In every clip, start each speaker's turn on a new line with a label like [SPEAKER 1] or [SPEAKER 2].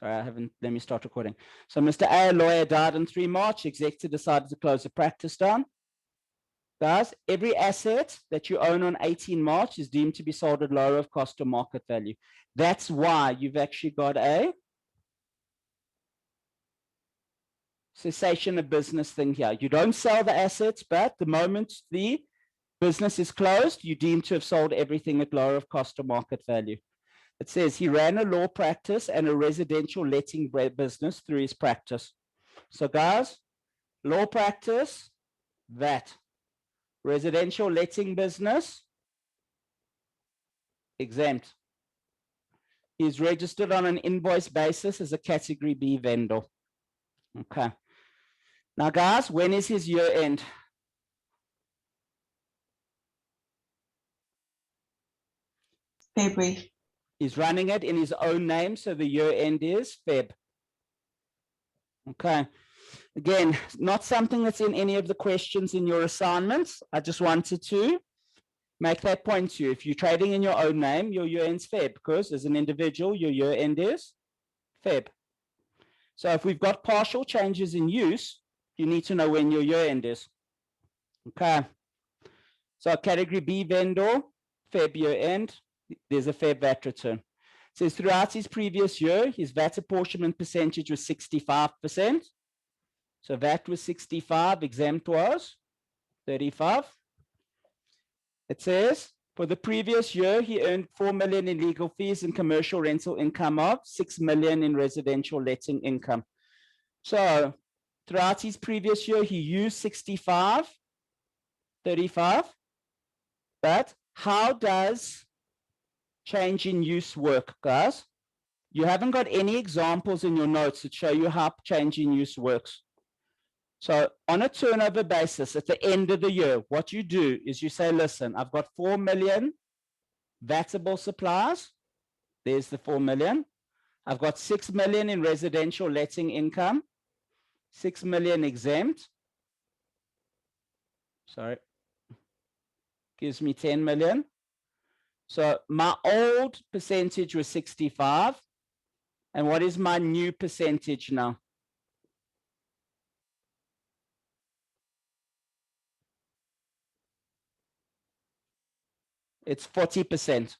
[SPEAKER 1] Sorry, I haven't, let me start recording. So Mr. A, a lawyer, died on 3 March. Executive decided to close the practice down. Guys, every asset that you own on 18 March is deemed to be sold at lower of cost or market value. That's why you've actually got a cessation of business thing here. You don't sell the assets, but the moment the business is closed, you deem to have sold everything at lower of cost or market value. It says he ran a law practice and a residential letting business through his practice. So guys, law practice, that. Residential letting business, exempt. He's registered on an invoice basis as a category B vendor. Okay. Now guys, when is his year end?
[SPEAKER 2] February.
[SPEAKER 1] He's running it in his own name, so the year end is Feb. Okay. Again, not something that's in any of the questions in your assignments. I just wanted to make that point to you. If you're trading in your own name, your year end's Feb, because as an individual, your year end is Feb. So if we've got partial changes in use, you need to know when your year end is. Okay. So category B vendor, Feb year end, there's a Feb VAT return. It says throughout his previous year, his VAT apportionment percentage was 65%. So VAT was 65, exempt was 35. It says for the previous year, he earned 4 million in legal fees and commercial rental income of 6 million in residential letting income. So throughout his previous year, he used 65, 35. But how does change in use work, guys? You haven't got any examples in your notes that show you how change in use works. So on a turnover basis, at the end of the year, what you do is you say, listen, I've got 4 million VATable supplies. There's the 4 million. I've got 6 million in residential letting income, 6 million exempt. Sorry. Gives me 10 million. So my old percentage was 65. And what is my new percentage now? It's 40%.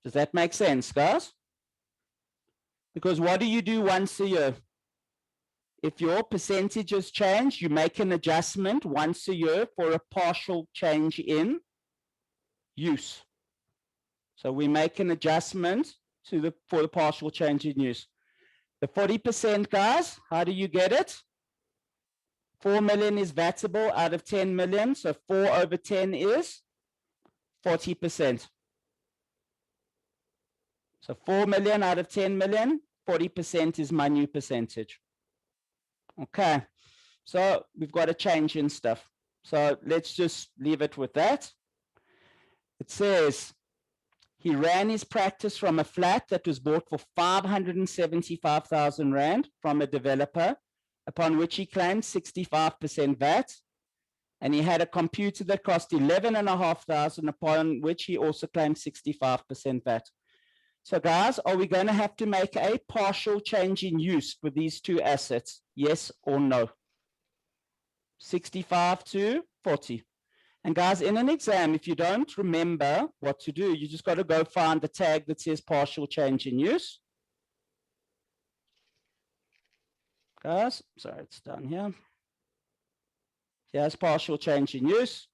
[SPEAKER 1] Does that make sense, guys? Because what do you do once a year? If your percentages change, you make an adjustment once a year for a partial change in use. So we make an adjustment for the partial change in use. The 40%, guys, how do you get it? 4 million is VATable out of 10 million. So 4 over 10 is 40%. So 4 million out of 10 million, 40% is my new percentage. Okay, so we've got a change in stuff. So let's just leave it with that. It says he ran his practice from a flat that was bought for 575,000 Rand from a developer, upon which he claimed 65% VAT. And he had a computer that cost 11,500, upon which he also claimed 65% VAT. So guys, are we going to have to make a partial change in use for these two assets? Yes or no? 65 to 40. And guys, in an exam, if you don't remember what to do, you just got to go find the tag that says partial change in use. Guys, sorry, it's down here. Here's partial change in use.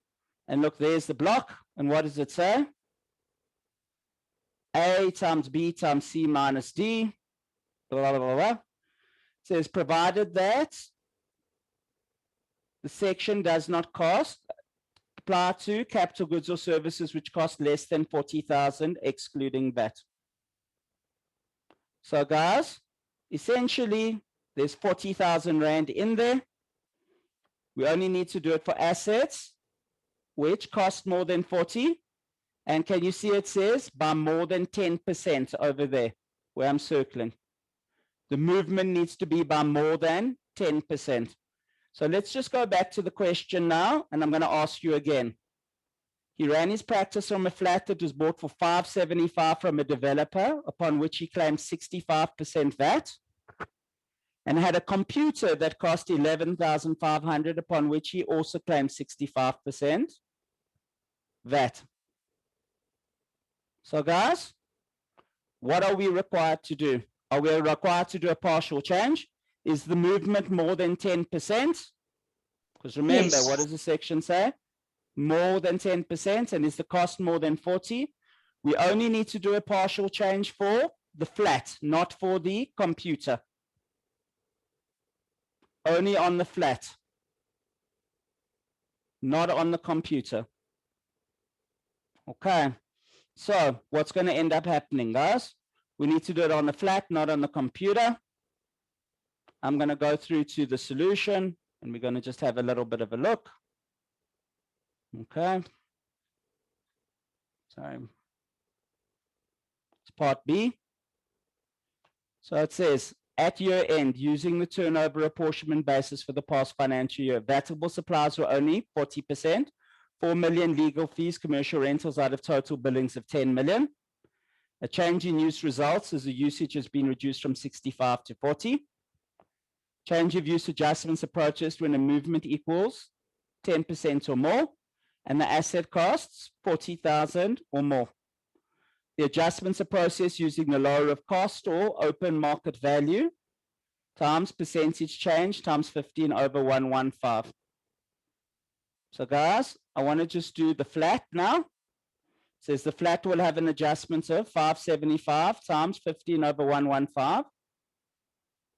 [SPEAKER 1] And look, there's the block. And what does it say? A times B times C minus D, blah, blah, blah, blah. It says, provided that the section does not apply to capital goods or services which cost less than 40,000, excluding VAT. So guys, essentially, there's 40,000 Rand in there. We only need to do it for assets which cost more than 40. And can you see it says by more than 10% over there where I'm circling? The movement needs to be by more than 10%. So let's just go back to the question now, and I'm going to ask you again. He ran his practice from a flat that was bought for $575 from a developer, upon which he claimed 65% VAT, and had a computer that cost $11,500, upon which he also claimed 65% VAT. So guys, what are we required to do? Are we required to do a partial change? Is the movement more than 10%? Because remember,
[SPEAKER 2] Yes.
[SPEAKER 1] what does the section say? More than 10%, and is the cost more than 40? We only need to do a partial change for the flat, not for the computer. Only on the flat, not on the computer. Okay, so what's going to end up happening, guys? We need to do it on the flat, not on the computer. I'm going to go through to the solution, and we're going to just have a little bit of a look. Okay. Sorry. It's part B. So it says, at year end, using the turnover apportionment basis for the past financial year, VATable supplies were only 40%, 4 million legal fees, commercial rentals out of total billings of 10 million. A change in use results as the usage has been reduced from 65 to 40. Change of use adjustments are purchased when a movement equals 10% or more, and the asset costs 40,000 or more. The adjustments are processed using the lower of cost or open market value times percentage change times 15/115. So guys, I want to just do the flat now. It says the flat will have an adjustment of 575 times 15/115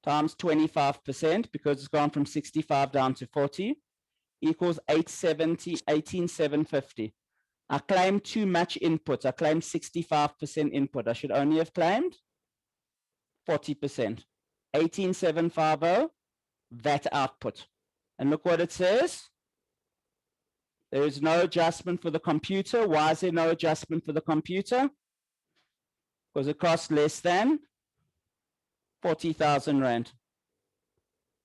[SPEAKER 1] times 25%, because it's gone from 65 down to 40, equals 18,750. I claimed too much input. I claimed 65% input. I should only have claimed 40%. 18,750, that output. And look what it says. There is no adjustment for the computer. Why is there no adjustment for the computer? Because it costs less than 40,000 Rand.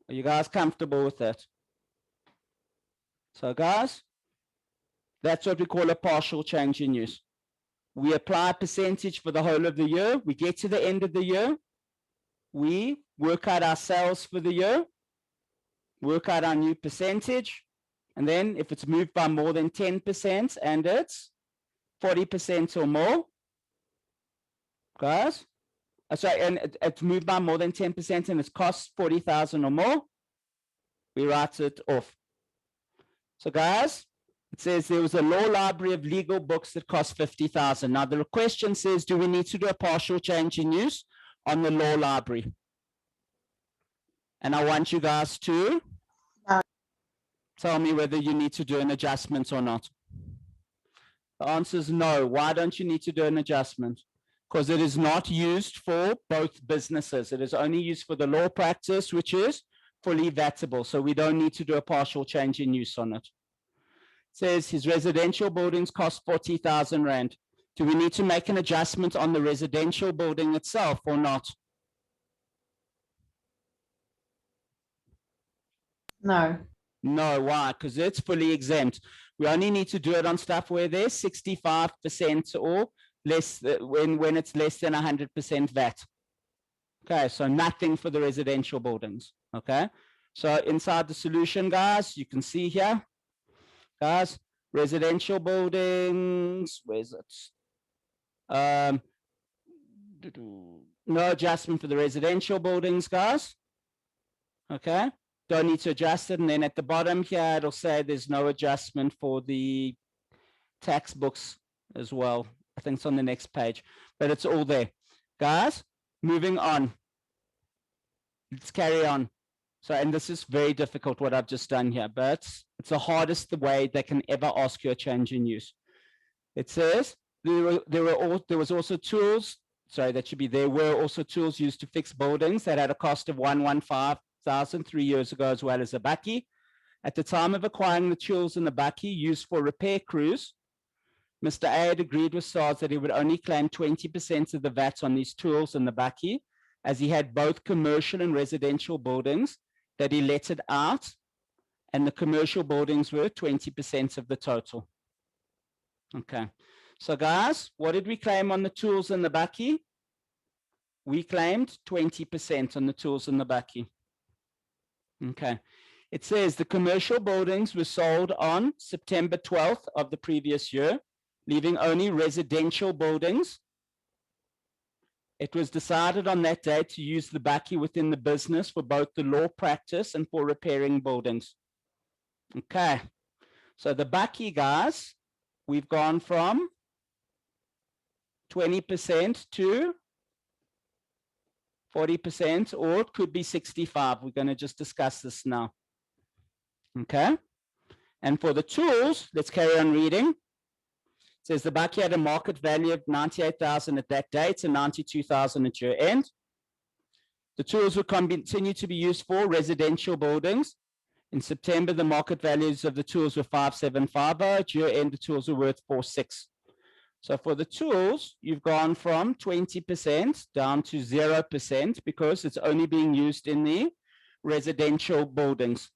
[SPEAKER 1] Are you guys comfortable with that? So guys, that's what we call a partial change in use. We apply a percentage for the whole of the year. We get to the end of the year. We work out our sales for the year, work out our new percentage. And then if it's moved by more than 10% and it's 40% or more, guys, sorry, and it's moved by more than 10% and it costs 40,000 or more, we write it off. So guys, it says there was a law library of legal books that cost 50,000. Now the question says, do we need to do a partial change in use on the law library? And I want you guys to tell me whether you need to do an adjustment or not. The answer is no. Why don't you need to do an adjustment? Because it is not used for both businesses. It is only used for the law practice, which is fully VATable. So we don't need to do a partial change in use on it. It says his residential buildings cost 40,000 Rand. Do we need to make an adjustment on the residential building itself or not?
[SPEAKER 2] No.
[SPEAKER 1] No, why? Because it's fully exempt. We only need to do it on stuff where there's 65% or less, when it's less than 100% VAT. Okay, so nothing for the residential buildings. Okay, so inside the solution, guys, you can see here, guys, residential buildings, where's it? No adjustment for the residential buildings, guys. Okay, don't need to adjust it. And then at the bottom here, it'll say there's no adjustment for the tax books as well. I think it's on the next page, but it's all there. Guys, moving on. Let's carry on. So, and this is very difficult what I've just done here, but it's the hardest way they can ever ask you a change in use. It says there was also tools, sorry, that should be, there were also tools used to fix buildings that had a cost of 115,000 3 years ago, as well as a Bakkie. At the time of acquiring the tools in the Bakkie used for repair crews, Mr. A had agreed with SARS that he would only claim 20% of the VAT on these tools in the Bakkie, as he had both commercial and residential buildings that he letted out, and the commercial buildings were 20% of the total. Okay. So guys, what did we claim on the tools and the Bakkie? We claimed 20% on the tools and the Bakkie. Okay. It says the commercial buildings were sold on September 12th of the previous year, leaving only residential buildings. It was decided on that day to use the Bakkie within the business for both the law practice and for repairing buildings. Okay. So the Bakkie, guys, we've gone from 20% to 40%, or it could be 65. We're going to just discuss this now. Okay. And for the tools, let's carry on reading. It says the Bakkie had a market value of 98,000 at that date and 92,000 at year end. The tools will continue to be used for residential buildings. In September, the market values of the tools were 5,750. At year end, the tools were worth 4,600. So for the tools, you've gone from 20% down to 0% because it's only being used in the residential buildings.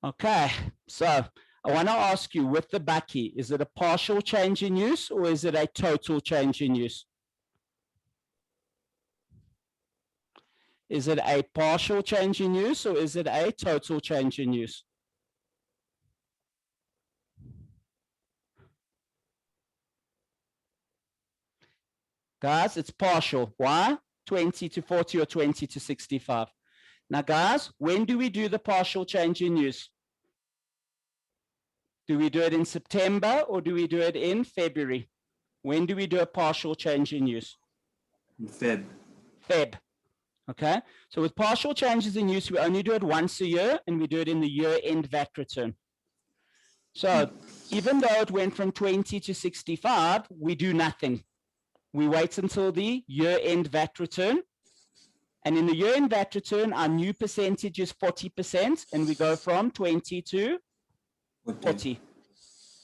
[SPEAKER 1] Okay, so I want to ask you, with the Bakkie, is it a partial change in use or is it a total change in use? Is it a partial change in use or is it a total change in use? Guys, it's partial. Why? 20 to 40 or 20 to 65. Now, guys, when do we do the partial change in use? Do we do it in September or do we do it in February? When do we do a partial change in use?
[SPEAKER 2] Feb.
[SPEAKER 1] Feb. Okay. So with partial changes in use, we only do it once a year and we do it in the year-end VAT return. So even though it went from 20 to 65, we do nothing. We wait until the year-end VAT return. And in the year-end VAT return, our new percentage is 40%, and we go from 20 to 40.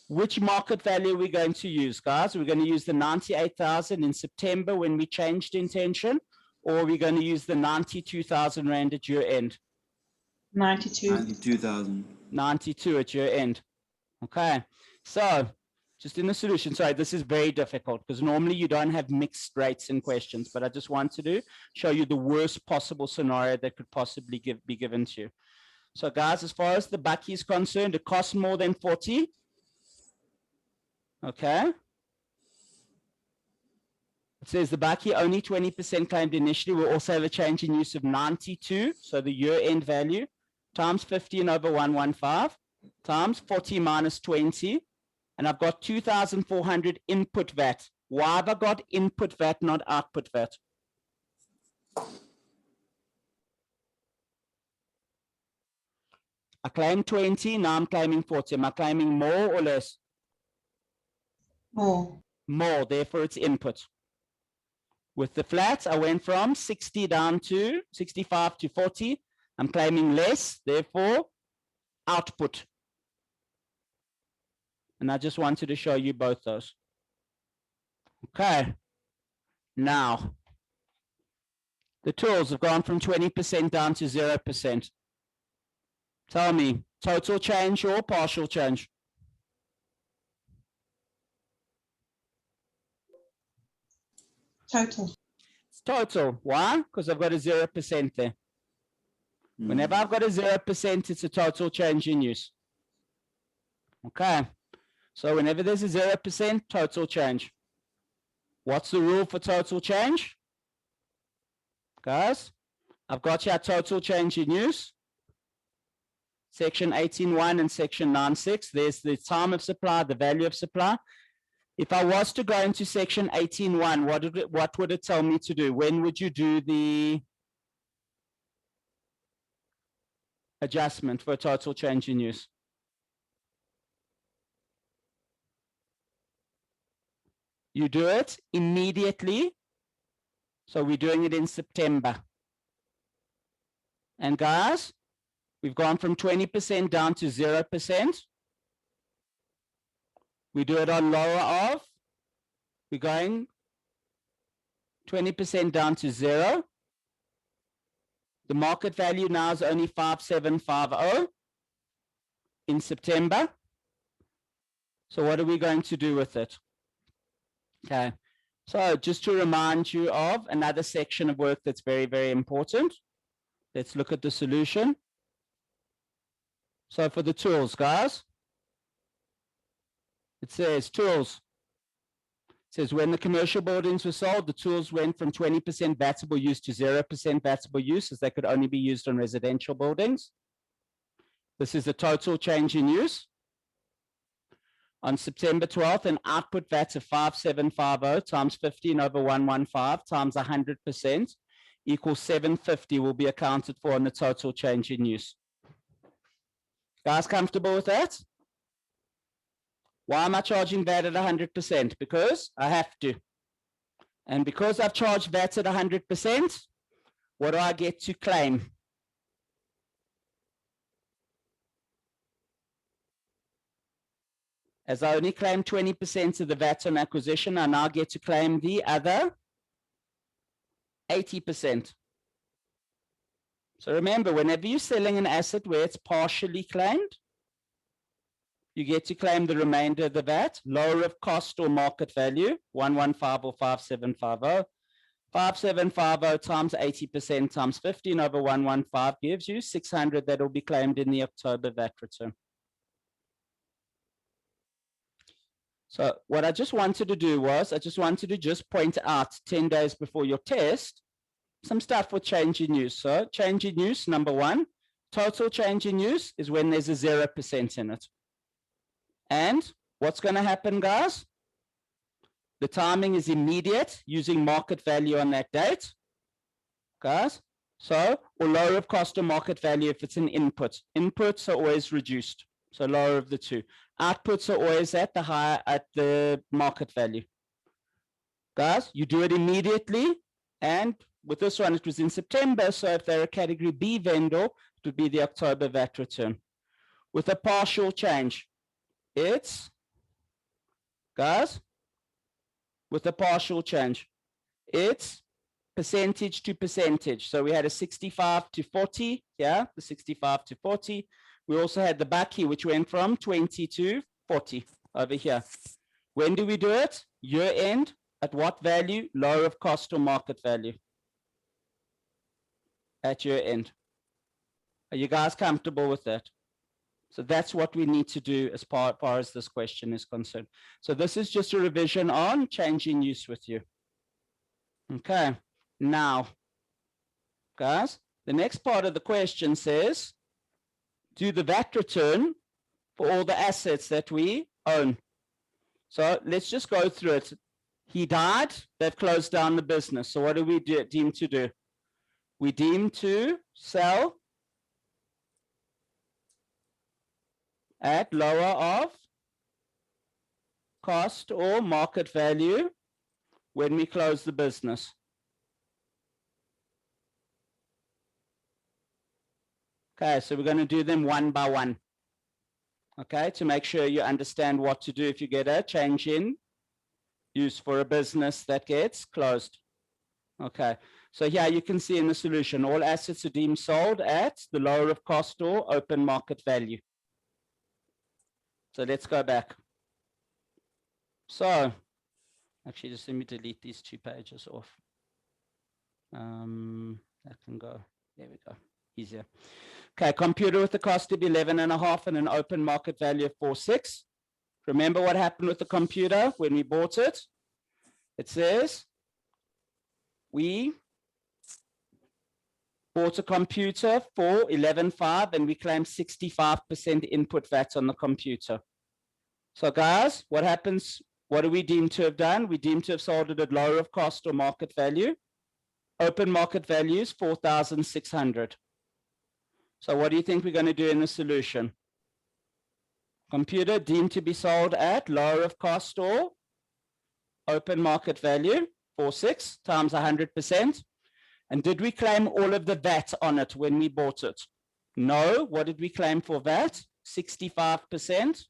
[SPEAKER 1] Which market value are we going to use, guys? We're going to use the 98,000 in September when we changed intention, or are we going to use the 92,000 Rand at year end?
[SPEAKER 2] 92,000.
[SPEAKER 1] 92 at year end. Okay. So just in the solution, sorry, this is very difficult because normally you don't have mixed rates in questions, but I just wanted to show you the worst possible scenario that could possibly be given to you. So guys, as far as the Bakkie is concerned, it costs more than 40. Okay. It says the Bakkie only 20% claimed initially. We'll also have a change in use of 92. So the year end value times 15 over 115 times 40 minus 20. And I've got 2,400 input VAT. Why have I got input VAT, not output VAT? I claim 20, now I'm claiming 40. Am I claiming more or less?
[SPEAKER 3] More.
[SPEAKER 1] More, therefore it's input. With the flats, I went from 60 down to 65 to 40. I'm claiming less, therefore output. And I just wanted to show you both those. Okay. Now, the tools have gone from 20% down to 0%. Tell me, total change or partial change?
[SPEAKER 3] Total.
[SPEAKER 1] It's total. Why? Because I've got a 0% there. Whenever I've got a 0%, it's a total change in use. Okay. So whenever there's a 0%, total change. What's the rule for total change? Guys, I've got your total change in use. Section 18.1 and section 9.6. There's the time of supply, the value of supply. If I was to go into section 18.1, what would it tell me to do? When would you do the adjustment for a total change in use? You do it immediately. So we're doing it in September. And guys, we've gone from 20% down to 0%. We do it on lower of. We're going 20% down to 0. The market value now is only 5,750 in September. So what are we going to do with it? Okay, so just to remind you of another section of work that's very, very important. Let's look at the solution. So for the tools, guys, it says tools. It says when the commercial buildings were sold, the tools went from 20% VATable use to 0% VATable use, as they could only be used on residential buildings. This is the total change in use. On September 12th, an output VAT of 5750 times 15 over 115 times 100% equals 750 will be accounted for on the total change in use. Guys, comfortable with that? Why am I charging VAT at 100%? Because I have to. And because I've charged VAT at 100%, what do I get to claim? As I only claim 20% of the VAT on acquisition, I now get to claim the other 80%. So remember, whenever you're selling an asset where it's partially claimed, you get to claim the remainder of the VAT, lower of cost or market value, 115 or 5750. 5750 times 80% times 15 over 115 gives you 600 that will be claimed in the October VAT return. So what I just wanted to do was, I just wanted to just point out 10 days before your test, some stuff with change in use. So change in use, number one, total change in use is when there's a 0% in it. And what's going to happen, guys? The timing is immediate using market value on that date, guys. So, or lower of cost or market value if it's an input. Inputs are always reduced. So lower of the two. Outputs are always at the market value. Guys, you do it immediately. And with this one, it was in September. So if they're a category B vendor, it would be the October VAT return. With a partial change, it's, guys, with a partial change, it's percentage to percentage. So we had a 65 to 40, yeah, the 65 to 40. We also had the Bakkie, which went from 20 to 40 over here. When do we do it? Year end. At what value? Lower of cost or market value. At year end. Are you guys comfortable with that? So that's what we need to do as far as this question is concerned. So this is just a revision on change in use with you. Okay. Now, guys, the next part of the question says, do the VAT return for all the assets that we own. So let's just go through it. He died, they've closed down the business. So what do we deem to do? We deem to sell at lower of cost or market value when we close the business. Okay, so we're going to do them one by one. Okay, to make sure you understand what to do if you get a change in use for a business that gets closed. Okay, so here you can see in the solution, all assets are deemed sold at the lower of cost or open market value. So let's go back. So, actually just let me delete these 2 pages off. That can go, there we go, easier. Okay, computer with the cost of 11.5 and an open market value of 4.6. Remember what happened with the computer when we bought it? It says we bought a computer for 11.5 and we claimed 65% input VAT on the computer. So guys, what happens? What do we deem to have done? We deem to have sold it at lower of cost or market value. Open market value is 4,600. So what do you think we're going to do in the solution? Computer deemed to be sold at lower of cost or open market value, 4.6 times 100%. And did we claim all of the VAT on it when we bought it? No. What did we claim for VAT? 65%.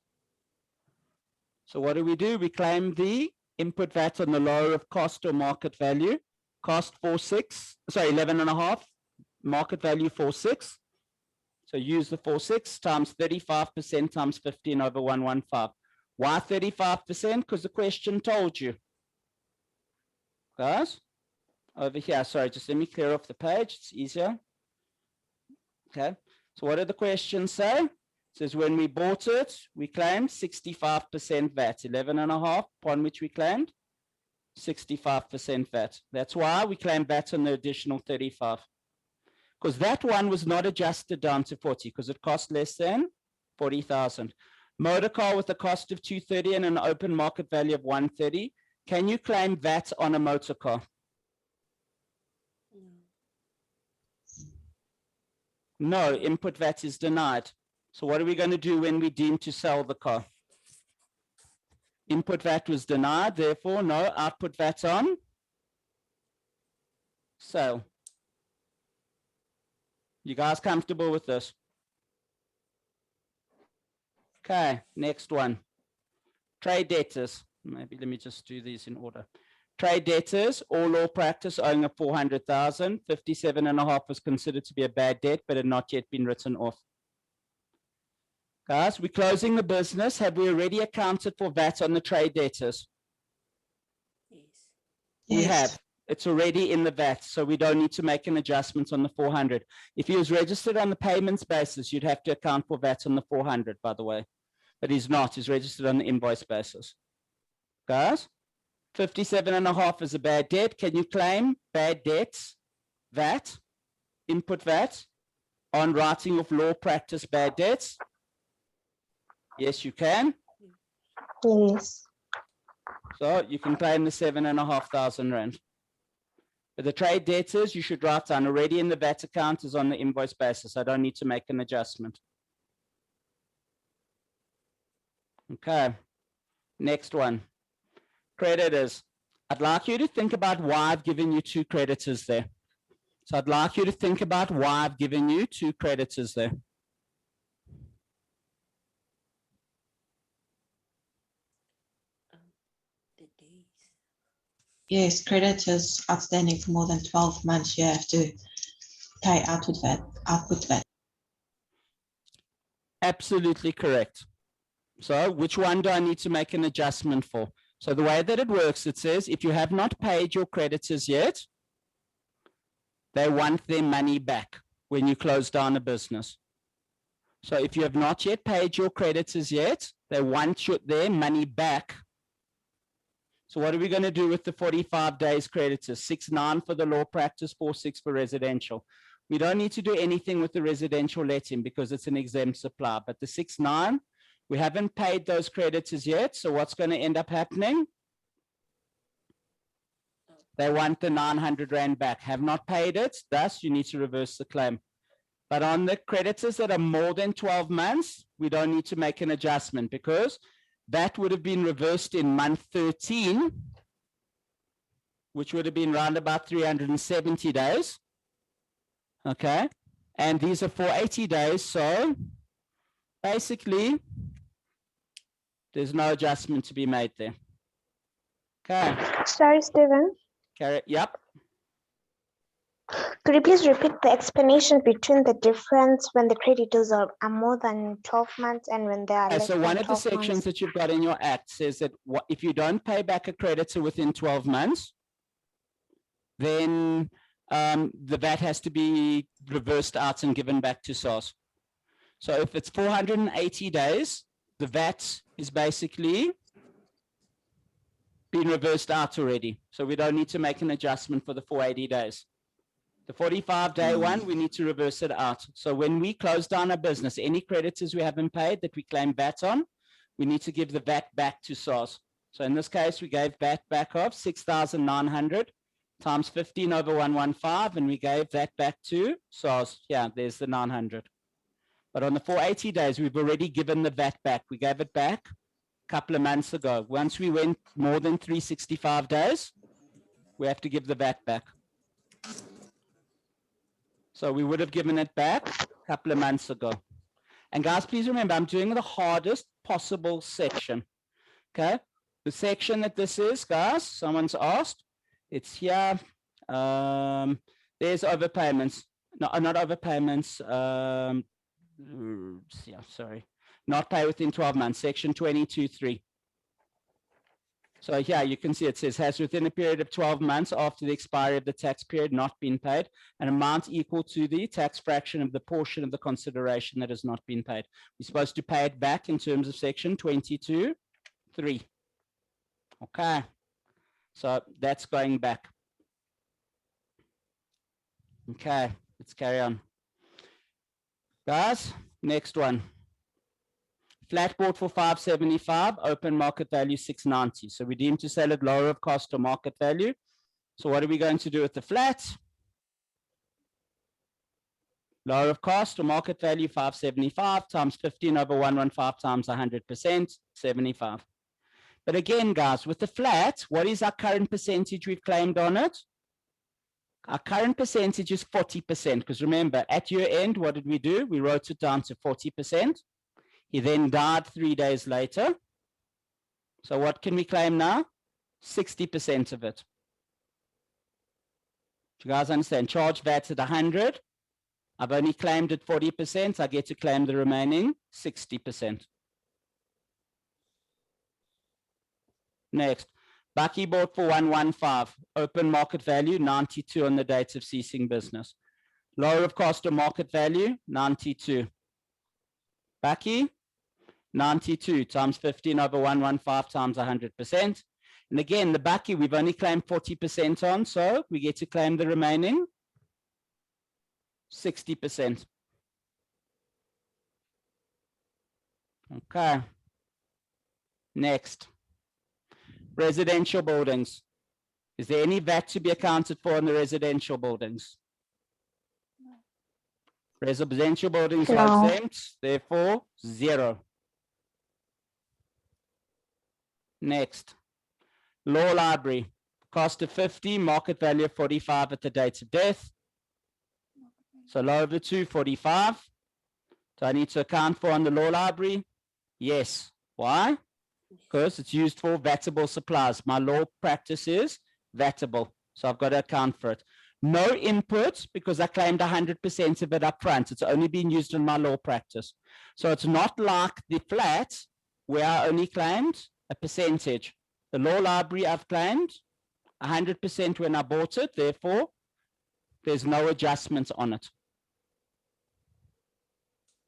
[SPEAKER 1] So what do? We claim the input VAT on the lower of cost or market value. Cost 4.6, sorry, 11.5, market value 4.6. So use the 4.6 times 35% times 15 over 115. Why 35%? Because the question told you. Guys, over here, sorry, just let me clear off the page. It's easier. Okay, so what did the question say? It says when we bought it, we claimed 65% VAT, 11.5, upon which we claimed 65% VAT. That's why we claimed VAT on the additional 35. Because that one was not adjusted down to 40 because it cost less than 40,000. Motor car with a cost of 230 and an open market value of 130. Can you claim VAT on a motor car? No, input VAT is denied. So what are we going to do when we deem to sell the car? Input VAT was denied, therefore no output VAT on sale. You guys comfortable with this? Okay, next one. Trade debtors. Maybe let me just do these in order. Trade debtors, all law practice owing of 400,000, 57.5 was considered to be a bad debt, but had not yet been written off. Guys, we're closing the business. Have we already accounted for VAT on the trade debtors?
[SPEAKER 2] Yes.
[SPEAKER 1] We have. It's already in the VAT, so we don't need to make an adjustment on the 400. If he was registered on the payments basis, you'd have to account for VAT on the 400, by the way. But he's not. He's registered on the invoice basis. Guys, 57.5 is a bad debt. Can you claim bad debts, VAT, input VAT, on writing of law practice bad debts? Yes, you can.
[SPEAKER 3] Yes.
[SPEAKER 1] So you can claim the 7,500 rand. But the trade debtors, you should write down already in the VAT account is on the invoice basis. I don't need to make an adjustment. Okay, next one. Creditors. I'd like you to think about why I've given you two creditors there. So I'd like you to think about why I've given you two creditors there.
[SPEAKER 2] The days.
[SPEAKER 3] Yes, creditors outstanding for more than 12 months, you have to pay output VAT.
[SPEAKER 1] Absolutely correct. So which one do I need to make an adjustment for? So the way that it works, it says if you have not paid your creditors yet, they want their money back when you close down a business. So if you have not yet paid your creditors yet, they want their money back. So what are we going to do with the 45 days creditors? 6.9 for the law practice, 4.6 for residential. We don't need to do anything with the residential letting because it's an exempt supply, but the 6.9, we haven't paid those creditors yet. So what's going to end up happening? They want the 900 rand back, have not paid it. Thus, you need to reverse the claim. But on the creditors that are more than 12 months, we don't need to make an adjustment because that would have been reversed in month 13, which would have been around about 370 days. Okay. And these are for 80 days. So basically, there's no adjustment to be made there. Okay.
[SPEAKER 4] Sorry, Stephen.
[SPEAKER 1] Yep.
[SPEAKER 4] Could you please repeat the explanation between the difference when the creditors are more than 12 months and when they are less
[SPEAKER 1] So
[SPEAKER 4] than
[SPEAKER 1] one of the
[SPEAKER 4] 12
[SPEAKER 1] sections
[SPEAKER 4] months?
[SPEAKER 1] that you've got in your act says that if you don't pay back a creditor within 12 months, then the VAT has to be reversed out and given back to SARS. So if it's 480 days, the VAT is basically been reversed out already. So we don't need to make an adjustment for the 480 days. The 45-day one, we need to reverse it out. So when we close down a business, any creditors we haven't paid that we claim VAT on, we need to give the VAT back to SARS. So in this case, we gave VAT back of 6,900 times 15 over 115, and we gave that back to SARS. Yeah, there's the 900. But on the 480 days, we've already given the VAT back. We gave it back a couple of months ago. Once we went more than 365 days, we have to give the VAT back. So we would have given it back a couple of months ago. And guys, please remember, I'm doing the hardest possible section. Okay. The section that this is, guys, someone's asked, it's here. There's overpayments. No, not overpayments. Yeah, sorry. not pay within 12 months, section 22(3). So here you can see it says has within a period of 12 months after the expiry of the tax period not been paid an amount equal to the tax fraction of the portion of the consideration that has not been paid. We're supposed to pay it back in terms of section 22(3). Okay, so that's going back. Okay, let's carry on. Guys, next one. Flat bought for 575, open market value 690. So we deem to sell it lower of cost or market value. So what are we going to do with the flat? Lower of cost or market value 575 times 15 over 115 times 100%, 75. But again, guys, with the flat, what is our current percentage we've claimed on it? Our current percentage is 40%, because remember, at year end, what did we do? We wrote it down to 40%. He then died 3 days later. So what can we claim now? 60% of it. Do you guys understand? Charge VAT at 100. I've only claimed it 40%. I get to claim the remaining 60%. Next, Bakkie bought for 115. Open market value 92 on the date of ceasing business. Lower of cost or market value 92. Bakkie 92 times 15 over 115 times 100%. And again, the Bakkie we've only claimed 40% on, so we get to claim the remaining 60%. Okay. Next. Residential buildings. Is there any VAT to be accounted for in the residential buildings?
[SPEAKER 2] No.
[SPEAKER 1] Residential buildings
[SPEAKER 4] No.
[SPEAKER 1] are exempt, therefore 0. Next, law library, cost of 50, market value of 45 at the date of death. So lower of the two, 45. Do I need to account for on the law library? Yes. Why? Because it's used for VATable supplies. My law practice is VATable, so I've got to account for it. No input because I claimed 100% of it up front. It's only been used in my law practice. So it's not like the flat where I only claimed a percentage. The law library I've claimed 100% when I bought it, therefore there's no adjustments on it.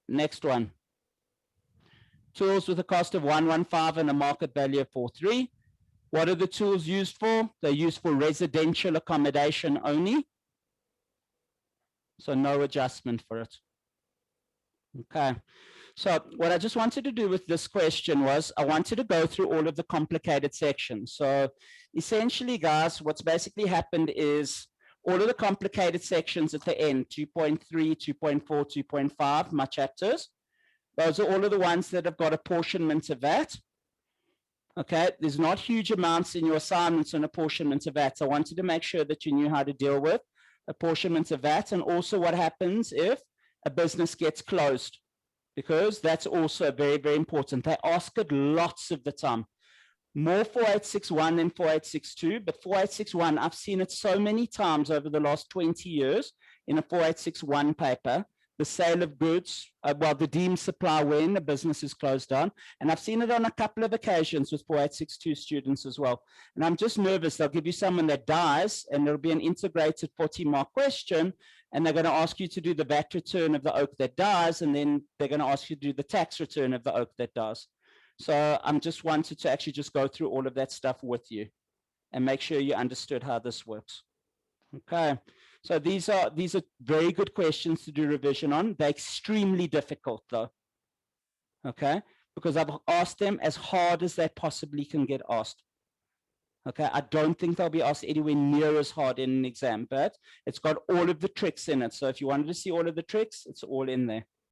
[SPEAKER 1] Next one. Tools with a cost of 115 and a market value of 43. What are the tools used for? They're used for residential accommodation only. So no adjustment for it. Okay. So what I just wanted to do with this question was I wanted to go through all of the complicated sections. So essentially, guys, what's basically happened is all of the complicated sections at the end, 2.3, 2.4, 2.5, my chapters, those are all of the ones that have got apportionment of VAT. Okay, there's not huge amounts in your assignments on apportionment of VAT. So I wanted to make sure that you knew how to deal with apportionment of VAT and also what happens if a business gets closed, because that's also very, very important. They ask it lots of the time. More 4861 than 4862, but 4861, I've seen it so many times over the last 20 years in a 4861 paper, the sale of goods, well, the deemed supply when a business is closed down. And I've seen it on a couple of occasions with 4862 students as well. And I'm just nervous. They'll give you someone that dies and there'll be an integrated 40-mark question. And they're going to ask you to do the VAT return of the oak that dies. And then they're going to ask you to do the tax return of the oak that dies. So I'm just wanted to actually just go through all of that stuff with you and make sure you understood how this works. Okay. So these are very good questions to do revision on. They're extremely difficult though, okay? Because I've asked them as hard as they possibly can get asked. Okay, I don't think they'll be asked anywhere near as hard in an exam, but it's got all of the tricks in it. So if you wanted to see all of the tricks, it's all in there.